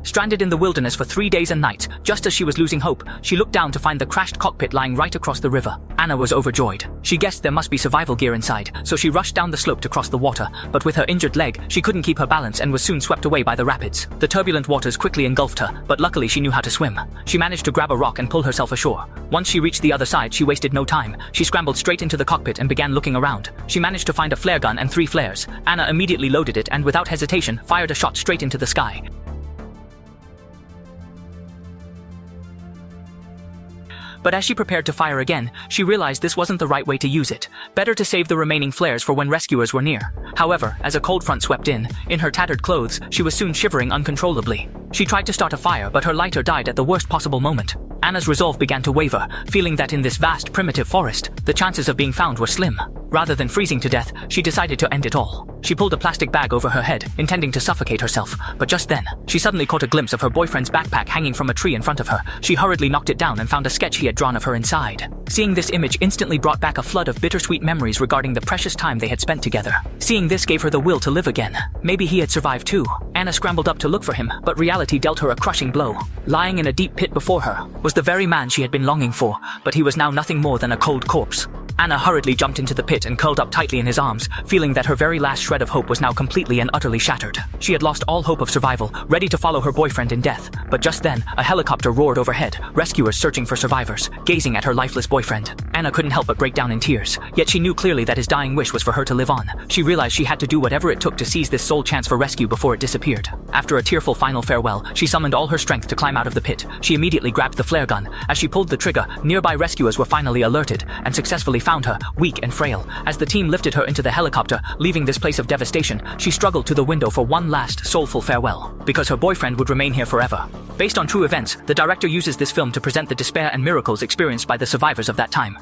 Stranded in the wilderness for 3 days and nights, just as she was losing hope, she looked down to find the crashed cockpit lying right across the river. Anna was overjoyed. She guessed there must be survival gear inside, so she rushed down the slope to cross the water, but with her injured leg, she couldn't keep her balance and was soon swept away by the rapids. The turbulent waters quickly engulfed her, but luckily she knew how to swim. She managed to grab a rock and pull herself ashore. Once she reached the other side, she wasted no time. She scrambled straight into the cockpit and began looking around. She managed to find a flare gun and 3 flares. Anna immediately loaded it and without hesitation, fired a shot straight into the sky. But as she prepared to fire again, she realized this wasn't the right way to use it. Better to save the remaining flares for when rescuers were near. However, as a cold front swept in her tattered clothes, she was soon shivering uncontrollably. She tried to start a fire, but her lighter died at the worst possible moment. Anna's resolve began to waver, feeling that in this vast primitive forest, the chances of being found were slim. Rather than freezing to death, she decided to end it all. She pulled a plastic bag over her head, intending to suffocate herself, but just then, she suddenly caught a glimpse of her boyfriend's backpack hanging from a tree in front of her. She hurriedly knocked it down and found a sketch he had drawn of her inside. Seeing this image instantly brought back a flood of bittersweet memories regarding the precious time they had spent together. Seeing this gave her the will to live again. Maybe he had survived too. Anna scrambled up to look for him, but reality dealt her a crushing blow. Lying in a deep pit before her was the very man she had been longing for, but he was now nothing more than a cold corpse. Anna hurriedly jumped into the pit and curled up tightly in his arms, feeling that her very last shred of hope was now completely and utterly shattered. She had lost all hope of survival, ready to follow her boyfriend in death. But just then, a helicopter roared overhead, rescuers searching for survivors, gazing at her lifeless boyfriend. Anna couldn't help but break down in tears, yet she knew clearly that his dying wish was for her to live on. She realized she had to do whatever it took to seize this sole chance for rescue before it disappeared. After a tearful final farewell, she summoned all her strength to climb out of the pit. She immediately grabbed the flare gun. As she pulled the trigger, nearby rescuers were finally alerted and successfully found her, weak and frail. As the team lifted her into the helicopter, leaving this place of devastation, she struggled to the window for one last soulful farewell, because her boyfriend would remain here forever. Based on true events, the director uses this film to present the despair and miracles experienced by the survivors of that time.